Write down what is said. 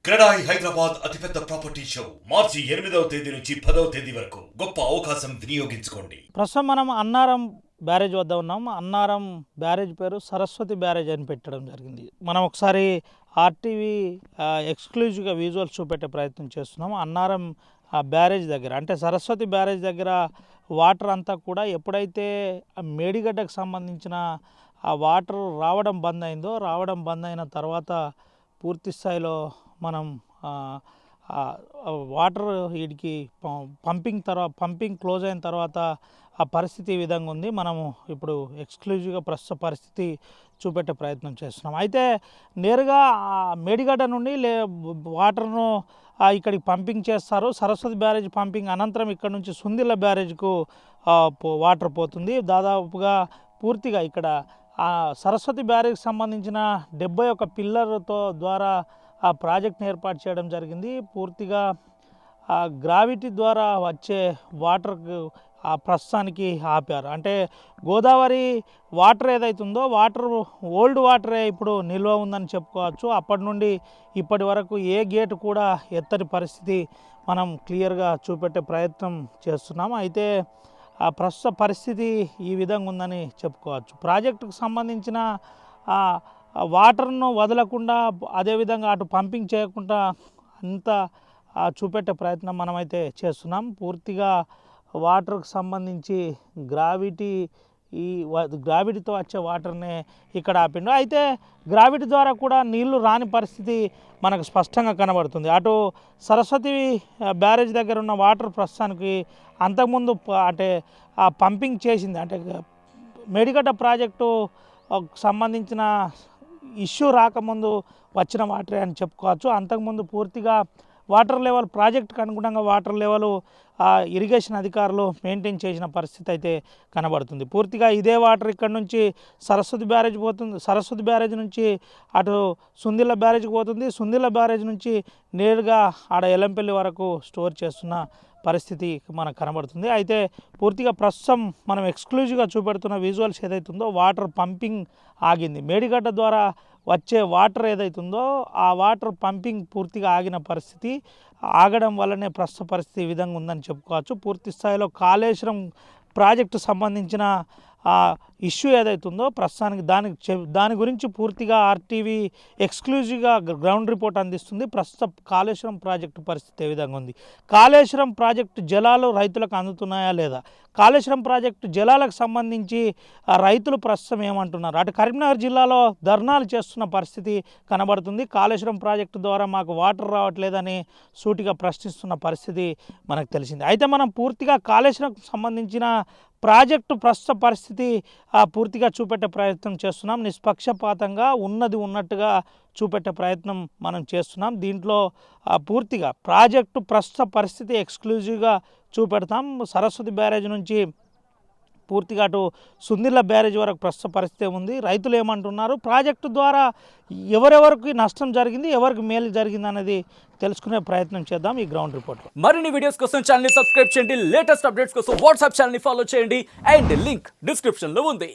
క్రెడాయి హైదరాబాద్ అతిపెద్ద property show మార్చి 8వ తేదీ నుంచి 10వ తేదీ వరకు గొప్ప అవకాశం వినియోగించుకోండి. ప్రస్తుతం మనం అన్నారం బ్యారేజ్ వద్ద ఉన్నాం. అన్నారం బ్యారేజ్ పేరు సరస్వతి బ్యారేజ్ అని పెట్టడం జరిగింది. మనం ఒకసారి ఆర్టీవీ ఎక్స్క్లూజివ్గా విజువల్స్ చూపెట్టే ప్రయత్నం చేస్తున్నాం. అన్నారం బ్యారేజ్ దగ్గర అంటే సరస్వతి బ్యారేజ్ దగ్గర వాటర్ అంతా కూడా ఎప్పుడైతే మేడిగడ్డకు సంబంధించిన ఆ వాటర్ రావడం బంద్ అయిన తర్వాత పూర్తి స్థాయిలో మనం వాటర్ వీడికి పంపింగ్ క్లోజ్ అయిన తర్వాత ఆ పరిస్థితి ఈ విధంగా ఉంది. మనము ఇప్పుడు ఎక్స్క్లూజివ్గా ప్రస్తుత పరిస్థితి చూపెట్టే ప్రయత్నం చేస్తున్నాం. అయితే నేరుగా మేడిగడ్డ నుండి వాటర్ను ఇక్కడికి పంపింగ్ చేస్తారు. సరస్వతి బ్యారేజ్ పంపింగ్ అనంతరం ఇక్కడ నుంచి సుందిల్ల బ్యారేజ్కు వాటర్ పోతుంది. దాదాపుగా పూర్తిగా ఇక్కడ సరస్వతి బ్యారేజ్కి సంబంధించిన 71 పిల్లర్తో ద్వారా ఆ ప్రాజెక్ట్ని ఏర్పాటు చేయడం జరిగింది. పూర్తిగా గ్రావిటీ ద్వారా వచ్చే వాటర్కు ప్రస్తుతానికి ఆపారు. అంటే గోదావరి వాటర్ ఏదైతుందో ఓల్డ్ వాటరే ఇప్పుడు నిల్వ ఉందని చెప్పుకోవచ్చు. అప్పటి నుండి ఇప్పటి వరకు ఏ గేటు కూడా ఎత్తని పరిస్థితి మనం క్లియర్గా చూపెట్టే ప్రయత్నం చేస్తున్నాం. అయితే ఆ ప్రస్తుత పరిస్థితి ఈ విధంగా ఉందని చెప్పుకోవచ్చు. ప్రాజెక్టుకు సంబంధించిన వాటర్ను వదలకుండా అదేవిధంగా అటు పంపింగ్ చేయకుండా అంతా చూపెట్టే ప్రయత్నం మనమైతే చేస్తున్నాం. పూర్తిగా వాటర్కు సంబంధించి గ్రావిటీతో వచ్చే వాటర్నే ఇక్కడ ఆపిండు. అయితే గ్రావిటీ ద్వారా కూడా నీళ్లు రాని పరిస్థితి మనకు స్పష్టంగా కనబడుతుంది. అటు సరస్వతి బ్యారేజ్ దగ్గర ఉన్న వాటర్ ప్రస్తుతానికి అంతకుముందు అంటే పంపింగ్ చేసింది అంటే మేడిగడ్డ ప్రాజెక్టు సంబంధించిన ఇష్యూ రాకముందు వచ్చిన వాటరే అని చెప్పుకోవచ్చు. అంతకుముందు పూర్తిగా వాటర్ లెవెల్ ప్రాజెక్టుకు అనుగుణంగా వాటర్ లెవెల్ ఇరిగేషన్ అధికారులు మెయింటైన్ చేసిన పరిస్థితి అయితే కనబడుతుంది. పూర్తిగా ఇదే వాటర్ ఇక్కడ నుంచి సరస్వతి బ్యారేజ్ పోతుంది. సరస్వతి బ్యారేజ్ నుంచి అటు సుందిల్ల బ్యారేజ్కి పోతుంది. సుందిల్ల బ్యారేజ్ నుంచి నేరుగా ఆడ ఎలంపల్లి వరకు స్టోర్ చేస్తున్న పరిస్థితి మనకు కనబడుతుంది. అయితే పూర్తిగా ప్రస్తుతం మనం ఎక్స్క్లూజివ్గా చూపెడుతున్న విజువల్స్ ఏదైతుందో వాటర్ పంపింగ్ ఆగింది. మేడిగడ్డ ద్వారా వచ్చే వాటర్ ఏదైతుందో ఆ వాటర్ పంపింగ్ పూర్తిగా ఆగిన పరిస్థితి. ఆగడం వల్లనే ప్రస్తుత పరిస్థితి ఈ విధంగా ఉందని చెప్పుకోవచ్చు. పూర్తి స్థాయిలో కాళేశ్వరం ప్రాజెక్టు సంబంధించిన ఇష్యూ ఏదైతుందో ప్రస్తుతానికి దాని గురించి పూర్తిగా ఆర్టీవీ ఎక్స్క్లూజివ్గా గ్రౌండ్ రిపోర్ట్ అందిస్తుంది. ప్రస్తుతం కాళేశ్వరం ప్రాజెక్టు పరిస్థితి ఏ విధంగా ఉంది, కాళేశ్వరం ప్రాజెక్టు జలాలు రైతులకు అందుతున్నాయా లేదా, కాళేశ్వరం ప్రాజెక్టు జలాలకు సంబంధించి రైతులు ప్రస్తుతం ఏమంటున్నారు, అటు కరీంనగర్ జిల్లాలో ధర్నాలు చేస్తున్న పరిస్థితి కనబడుతుంది. కాళేశ్వరం ప్రాజెక్టు ద్వారా మాకు వాటర్ రావట్లేదని సూటిగా ప్రశ్నిస్తున్న పరిస్థితి మనకు తెలిసింది. అయితే మనం పూర్తిగా కాళేశ్వరంకు సంబంధించిన ప్రాజెక్టు ప్రస్తుత పరిస్థితి పూర్తిగా చూపెట్టే ప్రయత్నం చేస్తున్నాం. నిష్పక్షపాతంగా ఉన్నట్టుగా చూపెట్టే ప్రయత్నం మనం చేస్తున్నాం. దీంట్లో పూర్తిగా ప్రాజెక్టు ప్రస్తుత పరిస్థితి ఎక్స్క్లూజివ్గా చూపెడతాం. సరస్వతి బ్యారేజ్ నుంచి పూర్తిగా అటు సుందిల్ల బ్యారేజ్ వరకు ప్రస్తుత పరిస్థితి ఉంది. రైతులు ఏమంటున్నారు, ప్రాజెక్టు ద్వారా ఎవరెవరికి నష్టం జరిగింది, ఎవరికి మేలు జరిగింది అనేది తెలుసుకునే ప్రయత్నం చేద్దాం ఈ గ్రౌండ్ రిపోర్ట్లో. మరిన్ని వీడియోస్ కోసం ఛానల్ ని సబ్స్క్రైబ్ చేయండి. లేటెస్ట్ అప్డేట్స్ కోసం వాట్సాప్ ఛానల్ ని ఫాలో చేయండి. అండ్ లింక్ డిస్క్రిప్షన్ లో ఉంది.